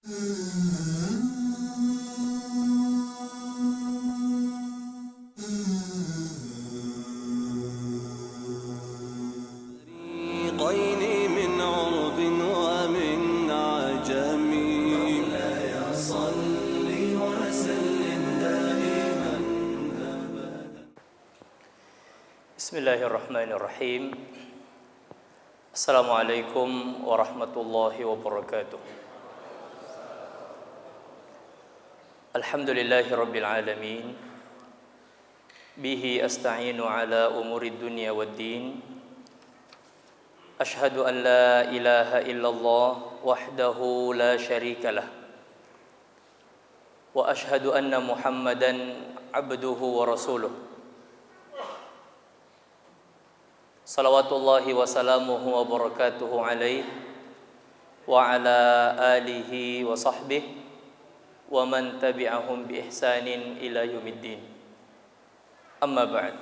فريقين من عرب ومن عجم مولاي صل وسلم دائما أبدا. بسم الله الرحمن الرحيم. السلام عليكم ورحمة الله وبركاته. الحمد لله رب العالمين. به أستعين على أمور الدنيا والدين. أشهد أن لا إله إلا الله وحده لا شريك له. وأشهد أن محمدا عبده ورسوله. Salawatullahi wa salamuhu wa barakatuhu alaih wa ala alihi wa sahbihi wa man tabi'ahum bi ihsanin ila yaumiddin. Amma ba'd.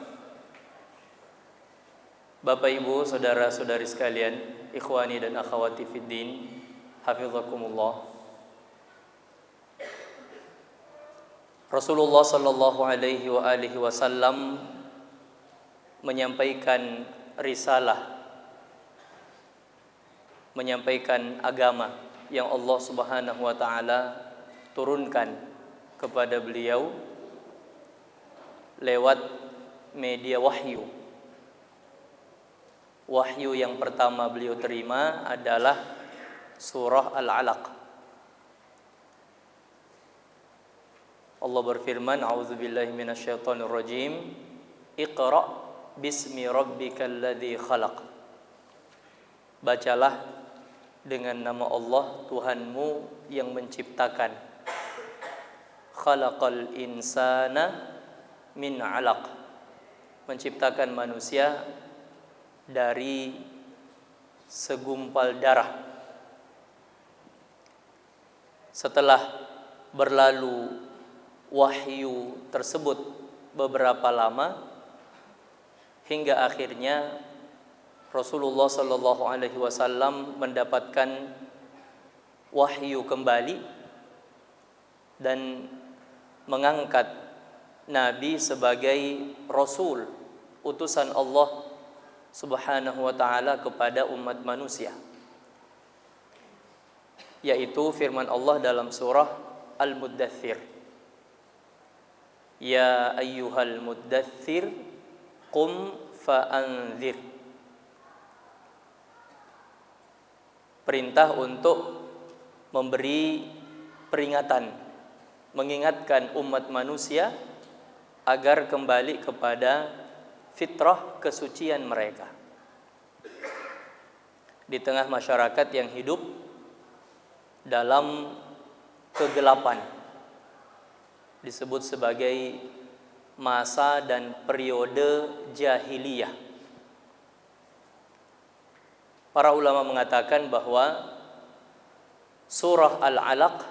Bapak Ibu, saudara-saudari sekalian, ikhwani dan akhwati fid din, hafizakumullah. Rasulullah sallallahu alaihi wa alihi wasallam menyampaikan risalah, menyampaikan agama yang Allah Subhanahu wa taala turunkan kepada beliau lewat media wahyu. Wahyu yang pertama beliau terima adalah surah Al-Alaq. Allah berfirman, a'udzubillahi minasyaitonir rajim. Iqra bismi rabbikal ladzi khalaq. Bacalah dengan nama Allah Tuhanmu yang menciptakan. Khalaqal insana min 'alaq. Menciptakan manusia dari segumpal darah. Setelah berlalu wahyu tersebut beberapa lama, hingga akhirnya Rasulullah sallallahu alaihi wasallam mendapatkan wahyu kembali dan mengangkat Nabi sebagai Rasul, utusan Allah Subhanahu wa ta'ala kepada umat manusia, yaitu firman Allah dalam surah Al-Muddathir, ya ayyuhal muddathir qum fa'anzir. Perintah untuk memberi peringatan, mengingatkan umat manusia agar kembali kepada fitrah kesucian mereka. Di tengah masyarakat yang hidup dalam kegelapan, disebut sebagai masa dan periode jahiliyah. Para ulama mengatakan bahwa surah Al-Alaq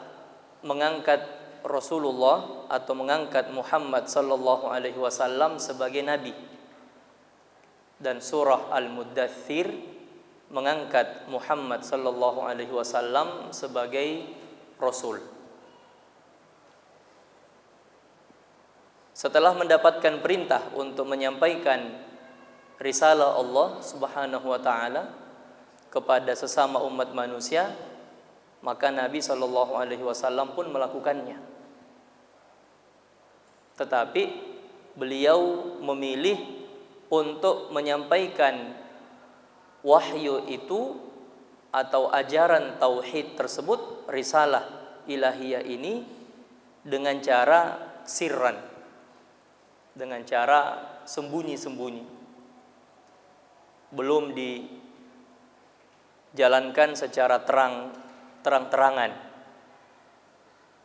mengangkat Rasulullah atau mengangkat Muhammad sallallahu alaihi wasallam sebagai nabi, dan surah Al-Muddathir mengangkat Muhammad sallallahu alaihi wasallam sebagai rasul. Setelah mendapatkan perintah untuk menyampaikan risalah Allah Subhanahu wa taala kepada sesama umat manusia, maka Nabi sallallahu alaihi wasallam pun melakukannya. Tetapi beliau memilih untuk menyampaikan wahyu itu atau ajaran tauhid tersebut, risalah ilahiyah ini, dengan cara sirran, dengan cara sembunyi-sembunyi. Belum dijalankan secara terang-terangan.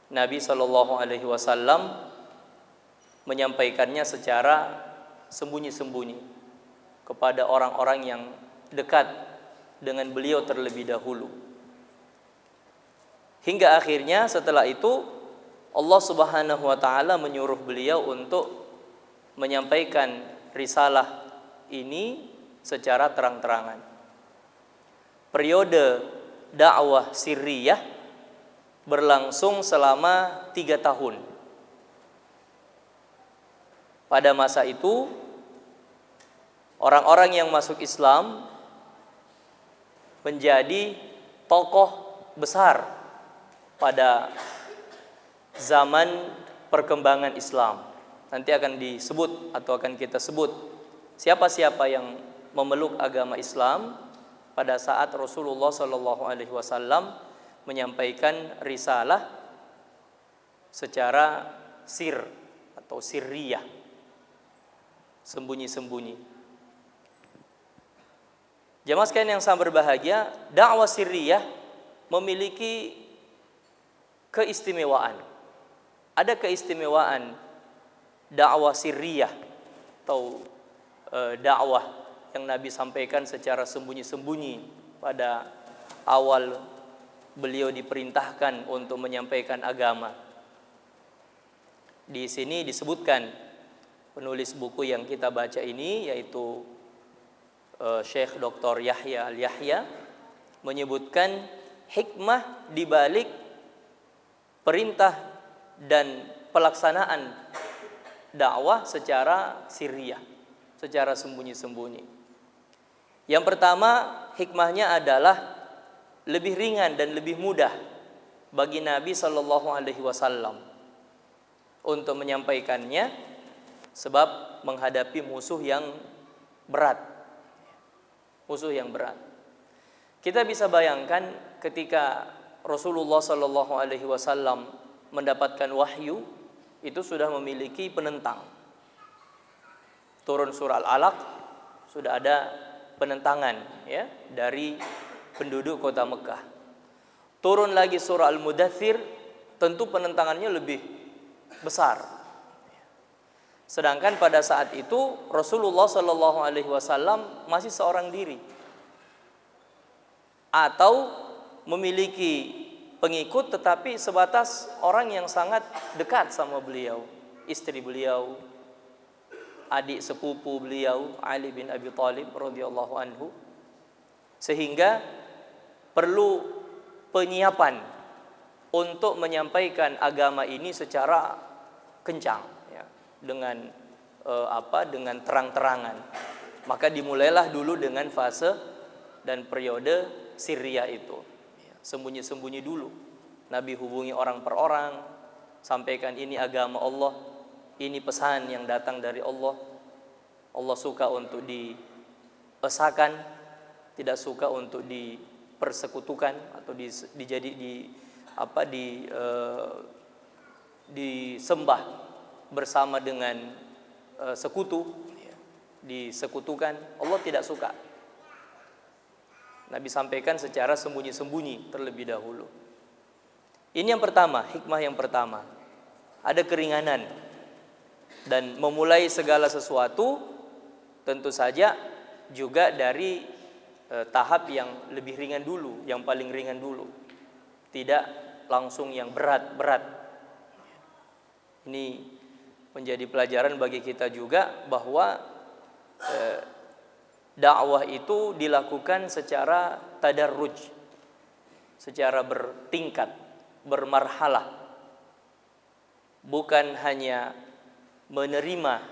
Nabi sallallahu alaihi wasallam menyampaikannya secara sembunyi-sembunyi kepada orang-orang yang dekat dengan beliau terlebih dahulu. Hingga akhirnya setelah itu Allah Subhanahu wa taala menyuruh beliau untuk menyampaikan risalah ini secara terang-terangan. Periode dakwah sirriyah berlangsung selama 3 tahun. Pada masa itu orang-orang yang masuk Islam menjadi tokoh besar pada zaman perkembangan Islam. Nanti akan disebut atau akan kita sebut siapa-siapa yang memeluk agama Islam pada saat Rasulullah SAW menyampaikan risalah secara sir atau sirriyah, sembunyi-sembunyi. Jamaah sekalian yang sangat berbahagia, dakwah sirriyah memiliki keistimewaan. Ada keistimewaan dakwah sirriyah atau dakwah yang Nabi sampaikan secara sembunyi-sembunyi pada awal beliau diperintahkan untuk menyampaikan agama. Di sini disebutkan penulis buku yang kita baca ini, yaitu Syekh Dr. Yahya Al-Yahya, menyebutkan hikmah di balik perintah dan pelaksanaan dakwah secara sirriyah, secara sembunyi-sembunyi. Yang pertama, hikmahnya adalah lebih ringan dan lebih mudah bagi Nabi Shallallahu Alaihi Wasallam untuk menyampaikannya, sebab menghadapi musuh yang berat. Musuh yang berat. Kita bisa bayangkan ketika Rasulullah Shallallahu Alaihi Wasallam mendapatkan wahyu, itu sudah memiliki penentang. Turun surah Al-Alaq, sudah ada penentangan ya dari penduduk kota Mekah. Turun lagi surah Al-Mudaththir, tentu penentangannya lebih besar. Sedangkan pada saat itu Rasulullah Shallallahu Alaihi Wasallam masih seorang diri, atau memiliki pengikut tetapi sebatas orang yang sangat dekat sama beliau, istri beliau, adik sepupu beliau Ali bin Abi Thalib radhiyallahu anhu, sehingga perlu penyiapan untuk menyampaikan agama ini secara kencang ya, dengan dengan terang-terangan. Maka dimulailah dulu dengan fase dan periode sirriyah itu, sembunyi-sembunyi dulu. Nabi hubungi orang per orang, sampaikan ini agama Allah, ini pesan yang datang dari Allah. Allah suka untuk diesakan, tidak suka untuk dipersekutukan atau disembah bersama dengan sekutu, disekutukan. Allah tidak suka. Nabi sampaikan secara sembunyi-sembunyi terlebih dahulu. Ini yang pertama, hikmah yang pertama. Ada keringanan dan memulai segala sesuatu tentu saja juga dari tahap yang lebih ringan dulu, yang paling ringan dulu. Tidak langsung yang berat-berat. Ini menjadi pelajaran bagi kita juga bahwa dakwah itu dilakukan secara tadarruj, secara bertingkat, bermarhalah. Bukan hanya menerima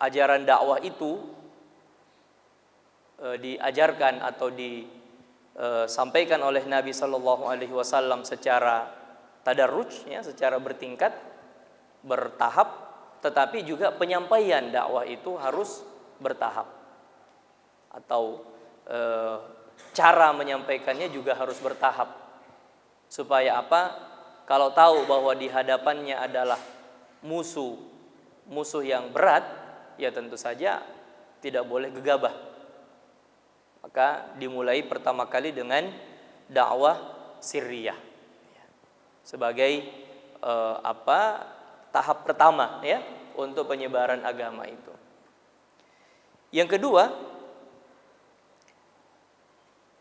ajaran dakwah itu diajarkan atau disampaikan oleh Nabi Shallallahu Alaihi Wasallam secara tadarruj, ya, secara bertingkat, bertahap, tetapi juga penyampaian dakwah itu harus bertahap, atau cara menyampaikannya juga harus bertahap. Supaya apa? Kalau tahu bahwa di hadapannya adalah musuh yang berat, ya tentu saja tidak boleh gegabah. Maka dimulai pertama kali dengan dakwah sirriyah sebagai tahap pertama ya untuk penyebaran agama itu. Yang kedua,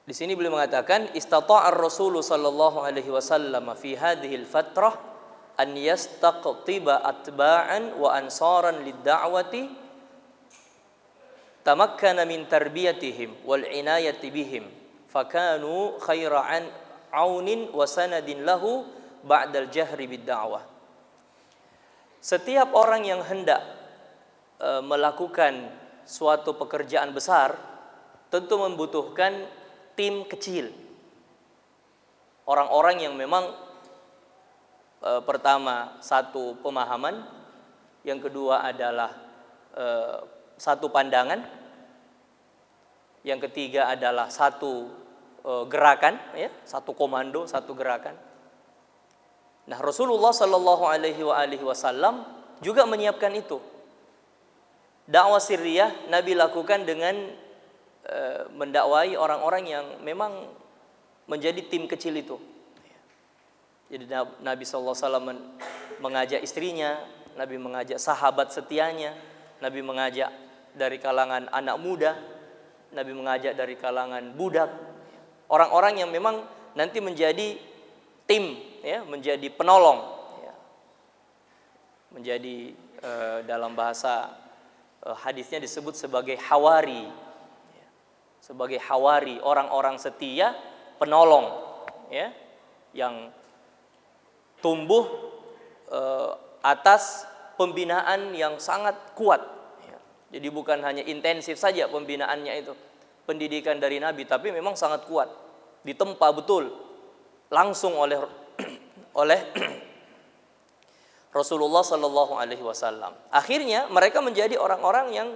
di sini beliau mengatakan istata'ar Rasul sallallahu alaihi wasallam fi hadhihi al-fatrah an yastaqtiba atba'an wa ansaran lid-da'wati tamakkana min tarbiyatihim wal inayati bihim fakanu aunin wa sanadin lahu ba'dal jahri bid-da'wah. Setiap orang yang hendak melakukan suatu pekerjaan besar tentu membutuhkan tim kecil. Orang-orang yang memang pertama satu pemahaman, yang kedua adalah satu pandangan, yang ketiga adalah satu gerakan, ya, satu komando, satu gerakan. Nah, Rasulullah Shallallahu Alaihi Wasallam juga menyiapkan itu. Dakwah sirriyah Nabi lakukan dengan mendakwai orang-orang yang memang menjadi tim kecil itu. Jadi Nabi Shallallahu Alaihi Wasallam mengajak istrinya, Nabi mengajak sahabat setianya, Nabi mengajak dari kalangan anak muda, Nabi mengajak dari kalangan budak, orang-orang yang memang nanti menjadi tim, ya, menjadi penolong, ya. Menjadi dalam bahasa hadisnya disebut sebagai hawari, ya. Sebagai hawari, orang-orang setia, penolong, ya, yang tumbuh atas pembinaan yang sangat kuat, ya. Jadi bukan hanya intensif saja pembinaannya itu, pendidikan dari Nabi, tapi memang sangat kuat, ditempa betul langsung oleh Rasulullah Sallallahu Alaihi Wasallam. Akhirnya mereka menjadi orang-orang yang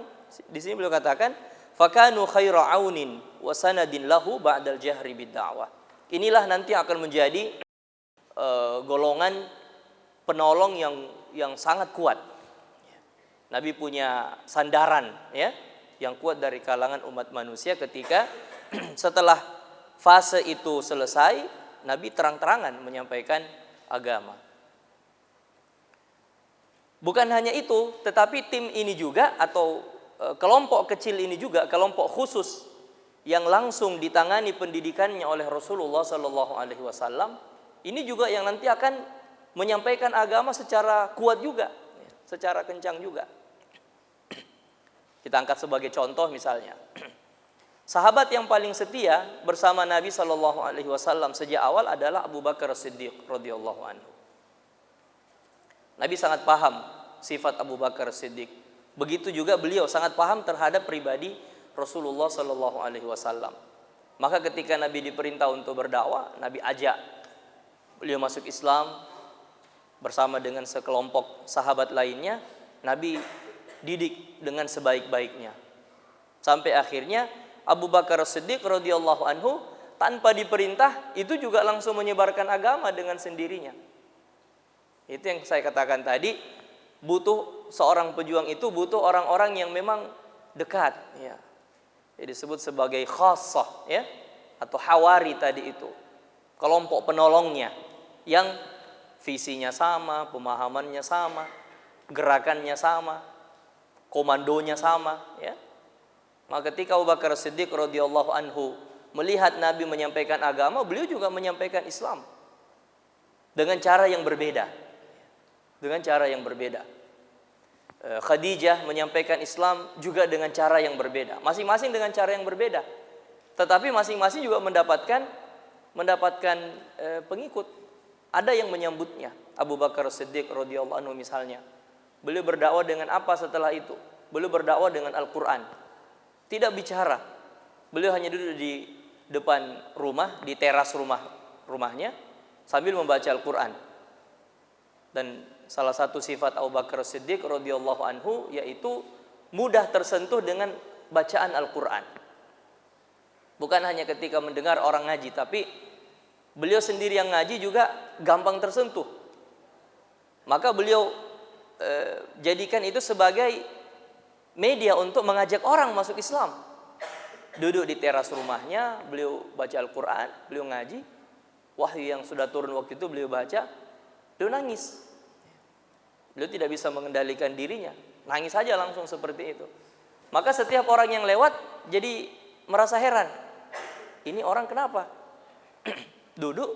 di sini beliau katakan fakanu khaira aunin wa sanadin lahu ba'dal jahri bid-da'wah. Inilah nanti akan menjadi golongan penolong yang sangat kuat. Nabi punya sandaran, ya, yang kuat dari kalangan umat manusia ketika setelah fase itu selesai, Nabi terang-terangan menyampaikan agama. Bukan hanya itu, tetapi tim ini juga atau kelompok kecil ini juga kelompok khusus yang langsung ditangani pendidikannya oleh Rasulullah Sallallahu Alaihi Wasallam. Ini juga yang nanti akan menyampaikan agama secara kuat juga, secara kencang juga. Kita angkat sebagai contoh misalnya, sahabat yang paling setia bersama Nabi Sallallahu Alaihi Wasallam sejak awal adalah Abu Bakar Siddiq radhiyallahu anhu. Nabi sangat paham sifat Abu Bakar Siddiq. Begitu juga beliau sangat paham terhadap pribadi Rasulullah Sallallahu Alaihi Wasallam. Maka ketika Nabi diperintah untuk berdakwah, Nabi ajak beliau masuk Islam bersama dengan sekelompok sahabat lainnya. Nabi didik dengan sebaik-baiknya. Sampai akhirnya Abu Bakar Siddiq radhiyallahu anhu tanpa diperintah itu juga langsung menyebarkan agama dengan sendirinya. Itu yang saya katakan tadi, butuh seorang pejuang itu butuh orang-orang yang memang dekat, ya. Jadi disebut sebagai khassah, ya, atau hawari tadi itu. Kelompok penolongnya yang visinya sama, pemahamannya sama, gerakannya sama, komandonya sama, ya. Maka ketika Abu Bakar Siddiq radhiyallahu anhu melihat Nabi menyampaikan agama, beliau juga menyampaikan Islam dengan cara yang berbeda. Dengan cara yang berbeda. Khadijah menyampaikan Islam juga dengan cara yang berbeda. Masing-masing dengan cara yang berbeda. Tetapi masing-masing juga mendapatkan pengikut. Ada yang menyambutnya. Abu Bakar Siddiq radhiyallahu anhu misalnya, beliau berdakwah dengan apa setelah itu? Beliau berdakwah dengan Al-Quran. Tidak bicara. Beliau hanya duduk di depan rumah, di teras rumahnya sambil membaca Al-Quran. Dan salah satu sifat Abu Bakar Siddiq radhiyallahu anhu yaitu mudah tersentuh dengan bacaan Al-Quran. Bukan hanya ketika mendengar orang ngaji, tapi beliau sendiri yang ngaji juga gampang tersentuh. Maka beliau jadikan itu sebagai media untuk mengajak orang masuk Islam. Duduk di teras rumahnya, beliau baca Al-Quran, beliau ngaji. Wahyu yang sudah turun waktu itu beliau baca, beliau nangis. Beliau tidak bisa mengendalikan dirinya, nangis saja langsung seperti itu. Maka setiap orang yang lewat jadi merasa heran. Ini orang kenapa? Duduk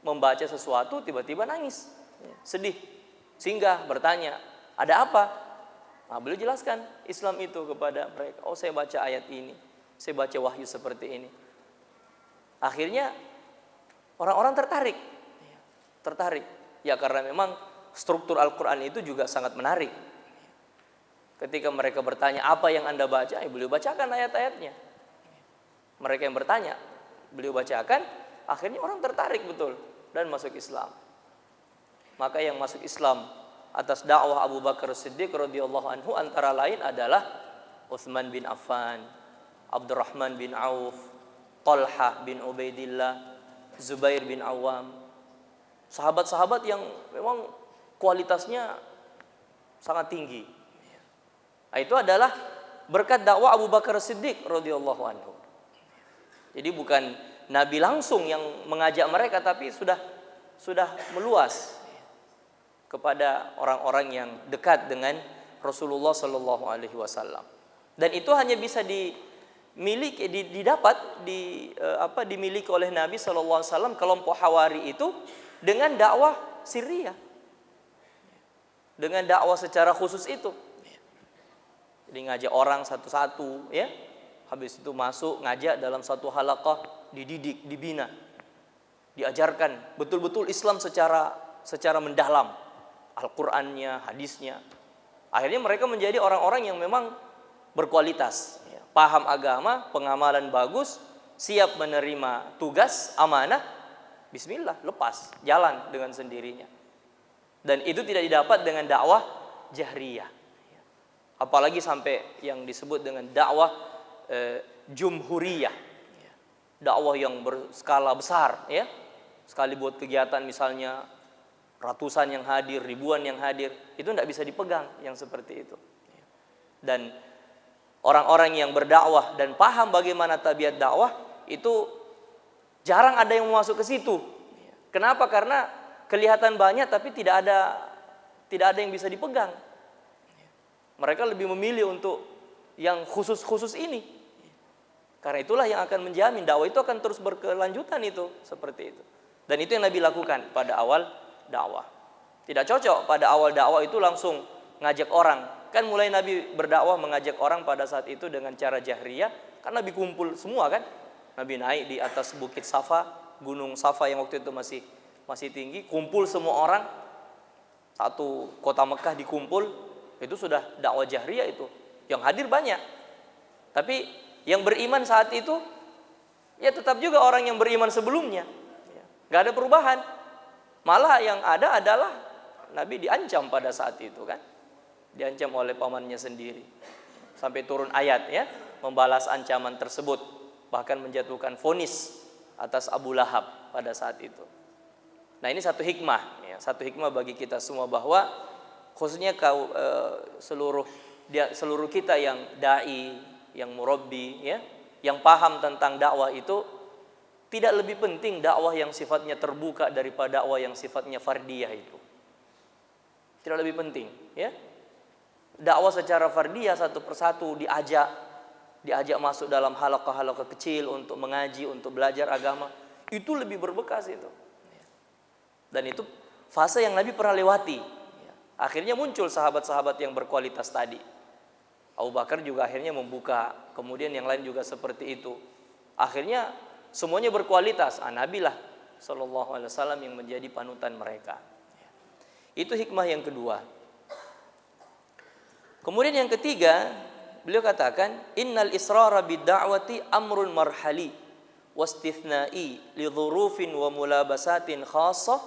membaca sesuatu tiba-tiba nangis, sedih, singgah bertanya, ada apa? Nah, beliau jelaskan Islam itu kepada mereka. Oh, saya baca ayat ini, saya baca wahyu seperti ini. Akhirnya orang-orang tertarik. Tertarik. Ya karena memang struktur Al-Quran itu juga sangat menarik. Ketika mereka bertanya, apa yang Anda baca? Ya, beliau bacakan ayat-ayatnya. Mereka yang bertanya, beliau bacakan, akhirnya orang tertarik betul dan masuk Islam. Maka yang masuk Islam atas dakwah Abu Bakar Siddiq radhiyallahu anhu antara lain adalah Utsman bin Affan, Abdurrahman bin Auf, Talha bin Ubaidillah, Zubair bin Awam. Sahabat-sahabat yang memang kualitasnya sangat tinggi. Nah, itu adalah berkat dakwah Abu Bakar Siddiq radhiyallahu anhu. Jadi bukan Nabi langsung yang mengajak mereka, tapi sudah meluas kepada orang-orang yang dekat dengan Rasulullah Shallallahu Alaihi Wasallam. Dan itu hanya bisa dimiliki, dimiliki oleh Nabi Shallallahu Alaihi Wasallam kelompok Hawari itu dengan dakwah sirriyah, dengan dakwah secara khusus itu. Jadi ngajak orang satu-satu, ya. Habis itu masuk ngajak dalam satu halaqah, dididik, dibina, diajarkan betul-betul Islam secara mendalam, Al-Qur'annya, hadisnya. Akhirnya mereka menjadi orang-orang yang memang berkualitas, ya. Paham agama, pengamalan bagus, siap menerima tugas, amanah. Bismillah, lepas, jalan dengan sendirinya. Dan itu tidak didapat dengan dakwah jahriyah. Apalagi sampai yang disebut dengan dakwah jumhuriyah, dakwah yang berskala besar, ya. Sekali buat kegiatan misalnya ratusan yang hadir, ribuan yang hadir, itu tidak bisa dipegang yang seperti itu. Dan orang-orang yang berdakwah dan paham bagaimana tabiat dakwah itu jarang ada yang masuk ke situ. Kenapa? Karena kelihatan banyak tapi tidak ada yang bisa dipegang. Mereka lebih memilih untuk yang khusus-khusus ini. Karena itulah yang akan menjamin dakwah itu akan terus berkelanjutan itu, seperti itu. Dan itu yang Nabi lakukan pada awal dakwah. Tidak cocok pada awal dakwah itu langsung ngajak orang. Kan mulai Nabi berdakwah mengajak orang pada saat itu dengan cara jahriyah, kan Nabi kumpul semua kan. Nabi naik di atas bukit Safa, gunung Safa yang waktu itu masih tinggi, kumpul semua orang. Satu kota Mekah dikumpul. Itu sudah dakwah jahriyah itu. Yang hadir banyak. Tapi yang beriman saat itu ya tetap juga orang yang beriman sebelumnya. Gak ada perubahan. Malah yang ada adalah Nabi diancam pada saat itu kan. Diancam oleh pamannya sendiri. Sampai turun ayat ya, membalas ancaman tersebut. Bahkan menjatuhkan vonis atas Abu Lahab pada saat itu. Nah, ini satu hikmah ya, satu hikmah bagi kita semua bahwa khususnya seluruh kita yang dai, yang murabbi, ya, yang paham tentang dakwah itu tidak lebih penting dakwah yang sifatnya terbuka daripada dakwah yang sifatnya fardiyah itu. Tidak lebih penting, ya. Dakwah secara fardiyah satu persatu diajak masuk dalam halaqah-halaqah kecil untuk mengaji, untuk belajar agama, itu lebih berbekas itu. Dan itu fase yang Nabi pernah lewati. Akhirnya muncul sahabat-sahabat yang berkualitas tadi. Abu Bakar juga akhirnya membuka, kemudian yang lain juga seperti itu. Akhirnya semuanya berkualitas. Nabi lah Sallallahu Alaihi Wasallam yang menjadi panutan mereka. Itu hikmah yang kedua. Kemudian yang ketiga, beliau katakan, innal israra bid-da'wati amrun marhali wastithna'i li dhurufin wa mulabasatin khassah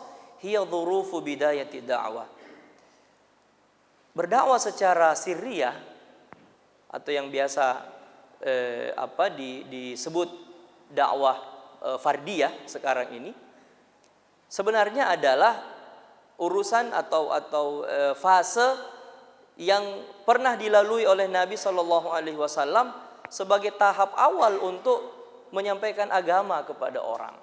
hiya dhurufu bidayati da'wah. Berdakwah secara sirriyah atau yang biasa disebut dakwah fardiyah sekarang ini sebenarnya adalah urusan atau fase yang pernah dilalui oleh Nabi Shallallahu Alaihi Wasallam sebagai tahap awal untuk menyampaikan agama kepada orang.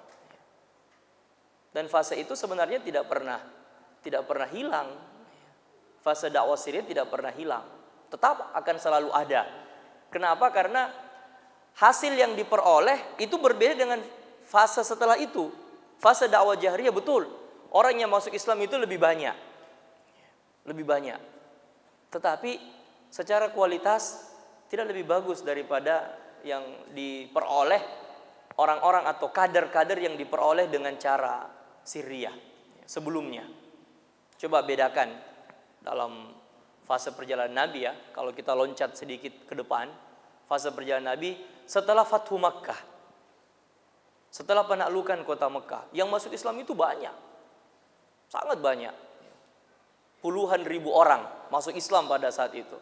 Dan fase itu sebenarnya tidak pernah hilang. Fase dakwah sirriyah tidak pernah hilang, tetap akan selalu ada. Kenapa? Karena hasil yang diperoleh itu berbeda dengan fase setelah itu. Fase dakwah jahriyah betul, orang yang masuk Islam itu lebih banyak. Tetapi secara kualitas tidak lebih bagus daripada yang diperoleh orang-orang atau kader-kader yang diperoleh dengan cara sirriyah sebelumnya. Coba bedakan dalam fase perjalanan Nabi ya, kalau kita loncat sedikit ke depan, fase perjalanan Nabi setelah Fathu Makkah, setelah penaklukan kota Mekah, yang masuk Islam itu banyak, sangat banyak, puluhan ribu orang masuk Islam pada saat itu.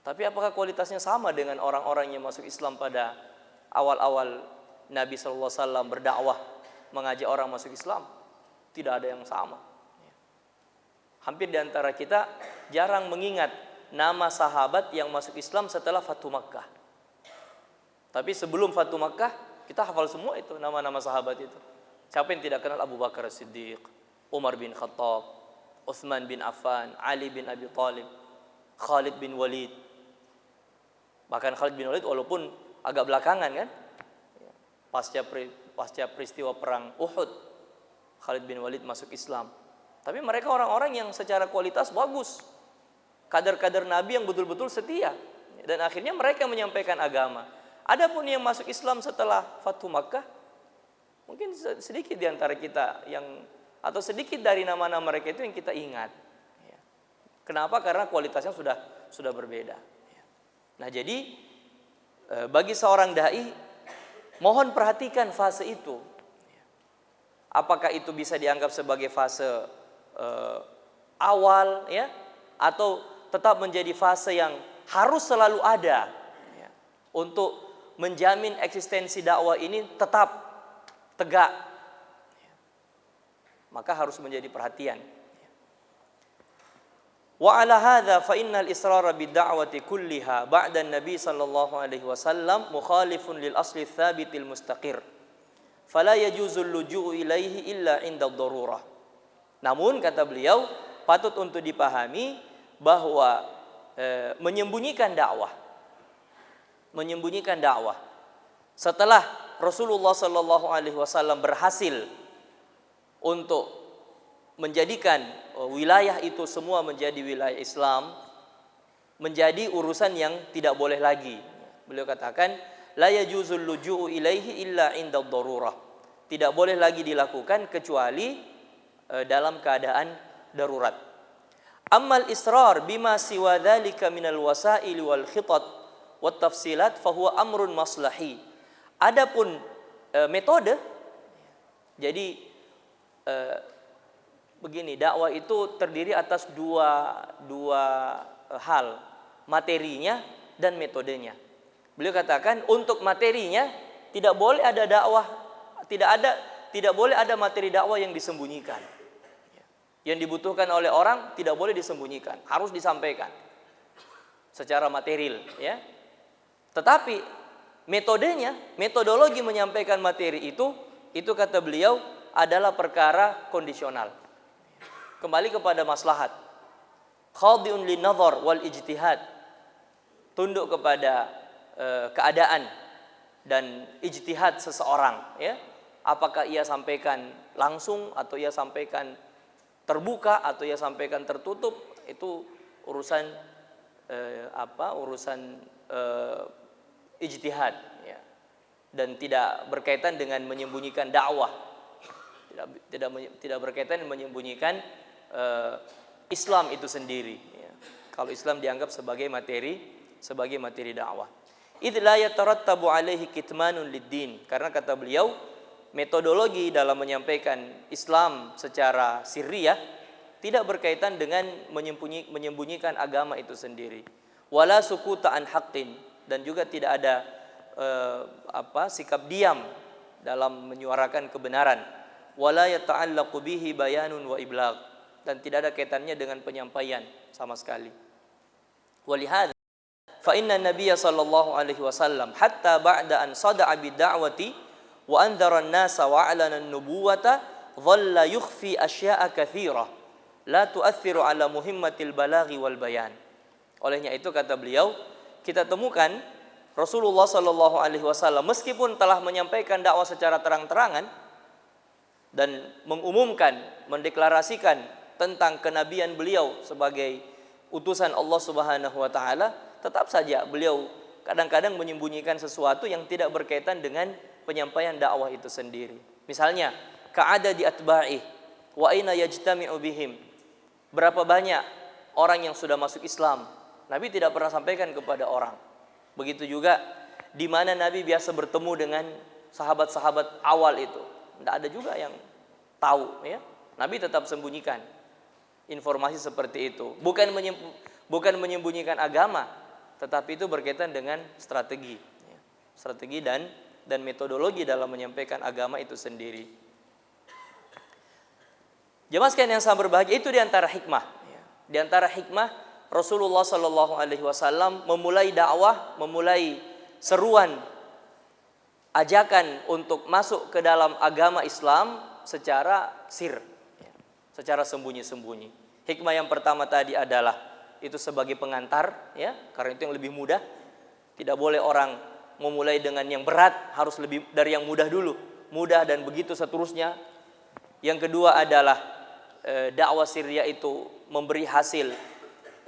Tapi apakah kualitasnya sama dengan orang-orang yang masuk Islam pada awal-awal Nabi SAW berdakwah mengajak orang masuk Islam? Tidak ada yang sama. Hampir di antara kita jarang mengingat nama sahabat yang masuk Islam setelah Fathu Makkah. Tapi sebelum Fathu Makkah, kita hafal semua itu nama-nama sahabat itu. Siapa yang tidak kenal Abu Bakar As-Siddiq, Umar bin Khattab, Utsman bin Affan, Ali bin Abi Thalib, Khalid bin Walid. Bahkan Khalid bin Walid walaupun agak belakangan kan, pasca peristiwa perang Uhud, Khalid bin Walid masuk Islam. Tapi mereka orang-orang yang secara kualitas bagus, kader-kader Nabi yang betul-betul setia, dan akhirnya mereka menyampaikan agama. Adapun yang masuk Islam setelah Fathu Makkah, mungkin sedikit di antara kita yang, atau sedikit dari nama-nama mereka itu yang kita ingat. Kenapa? Karena kualitasnya sudah berbeda. Nah, jadi bagi seorang dai, mohon perhatikan fase itu. Apakah itu bisa dianggap sebagai fase awal ya, atau tetap menjadi fase yang harus selalu ada ya, untuk menjamin eksistensi dakwah ini tetap tegak, maka harus menjadi perhatian. Wa ala hadza fa innal israra bid da'wati kulliha ba'da an-nabi sallallahu alaihi wasallam mukhalifun lil asli tsabitil mustaqir fala yajuzul luju'u ilaihi illa 'inda ad-darurah. Namun kata beliau, patut untuk dipahami bahwa menyembunyikan dakwah setelah Rasulullah Sallallahu Alaihi Wasallam berhasil untuk menjadikan wilayah itu semua menjadi wilayah Islam, menjadi urusan yang tidak boleh lagi. Beliau katakan, la yajuzul luju'u ilaihi illa 'inda ad-darurah. Tidak boleh lagi dilakukan kecuali dalam keadaan darurat. Ammal israr bima siwa dzalika minal wasail wal khitat wat tafsilat fa huwa amrun maslahi. Adapun metode, jadi begini, dakwah itu terdiri atas dua hal, materinya dan metodenya. Beliau katakan untuk materinya tidak boleh ada dakwah, tidak boleh ada materi dakwah yang disembunyikan. Yang dibutuhkan oleh orang tidak boleh disembunyikan, harus disampaikan secara material ya. Tetapi metodenya, metodologi menyampaikan materi itu kata beliau adalah perkara kondisional. Kembali kepada maslahat. Khadi'un linnadhar wal ijtihad. Tunduk kepada keadaan dan ijtihad seseorang ya. Apakah ia sampaikan langsung atau ia sampaikan terbuka atau ia sampaikan tertutup, itu urusan ijtihad ya. Dan tidak berkaitan dengan menyembunyikan dakwah, tidak berkaitan dengan menyembunyikan Islam itu sendiri ya. Kalau Islam dianggap sebagai materi dakwah, idz la yatarattabu alaihi kitmanun lid-din, karena kata beliau metodologi dalam menyampaikan Islam secara sirriyah tidak berkaitan dengan menyembunyikan agama itu sendiri. Wala sukuta an haqqin, dan juga tidak ada sikap diam dalam menyuarakan kebenaran. Wala yata'allaqu bihi bayanun wa iblagh, dan tidak ada kaitannya dengan penyampaian sama sekali. Walihadza fa inna nabiyya sallallahu alaihi wasallam hatta ba'da an sada'a bid-da'wati wa anzara an-nasa wa 'alana an-nubuwata dhalla yukhfi asya'a katsira la tu'athiru 'ala muhimmatil balaghi wal bayan. Olehnya itu kata beliau, kita temukan Rasulullah sallallahu alaihi wasallam meskipun telah menyampaikan dakwah secara terang-terangan dan mengumumkan, mendeklarasikan tentang kenabian beliau sebagai utusan Allah Subhanahu wa taala, tetap saja beliau kadang-kadang menyembunyikan sesuatu yang tidak berkaitan dengan penyampaian dakwah itu sendiri. Misalnya, ka'ada di atba'i wa aina yajtami'u bihim. Berapa banyak orang yang sudah masuk Islam, Nabi tidak pernah sampaikan kepada orang. Begitu juga di mana Nabi biasa bertemu dengan sahabat-sahabat awal itu. Tidak ada juga yang tahu, ya. Nabi tetap sembunyikan informasi seperti itu. Bukan menyembunyikan agama, tetapi itu berkaitan dengan strategi, ya. Strategi dan metodologi dalam menyampaikan agama itu sendiri. Jemaah sekalian yang sangat berbahagia, itu diantara hikmah. Di antara hikmah Rasulullah Shallallahu Alaihi Wasallam memulai dakwah, memulai seruan, ajakan untuk masuk ke dalam agama Islam secara sir, secara sembunyi-sembunyi. Hikmah yang pertama tadi adalah itu sebagai pengantar, ya, karena itu yang lebih mudah. Tidak boleh orang memulai dengan yang berat, harus lebih dari yang mudah dulu, mudah dan begitu seterusnya. Yang kedua adalah dakwah sirriyah itu memberi hasil,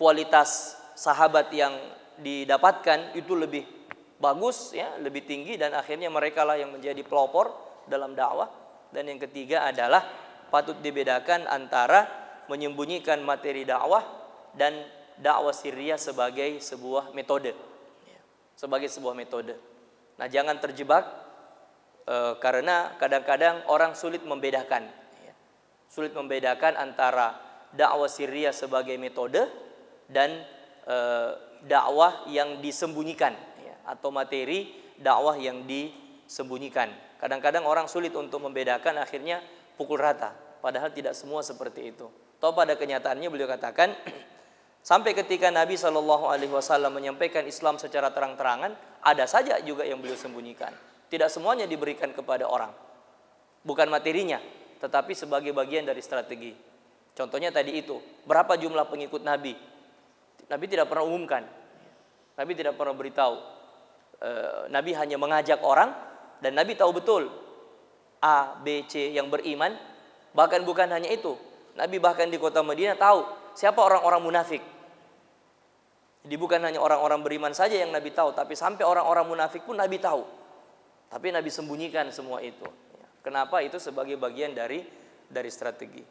kualitas sahabat yang didapatkan itu lebih bagus, ya, lebih tinggi, dan akhirnya mereka lah yang menjadi pelopor dalam dakwah. Dan yang ketiga adalah patut dibedakan antara menyembunyikan materi dakwah dan dakwah sirriyah sebagai sebuah metode, sebagai sebuah metode. Nah, jangan terjebak karena kadang-kadang orang sulit membedakan antara dakwah sirriyah sebagai metode dan dakwah yang disembunyikan, ya, atau materi dakwah yang disembunyikan. Kadang-kadang orang sulit untuk membedakan, akhirnya pukul rata, padahal tidak semua seperti itu. Atau pada kenyataannya beliau katakan sampai ketika Nabi SAW menyampaikan Islam secara terang-terangan, ada saja juga yang beliau sembunyikan. Tidak semuanya diberikan kepada orang, bukan materinya, tetapi sebagai bagian dari strategi. Contohnya tadi itu, berapa jumlah pengikut Nabi? Nabi tidak pernah umumkan, Nabi tidak pernah beritahu. Nabi hanya mengajak orang, dan Nabi tahu betul A, B, C yang beriman. Bahkan bukan hanya itu, Nabi bahkan di kota Madinah tahu siapa orang-orang munafik. Jadi bukan hanya orang-orang beriman saja yang Nabi tahu, tapi sampai orang-orang munafik pun Nabi tahu. Tapi Nabi sembunyikan semua itu. Kenapa? Itu sebagai bagian dari strategi.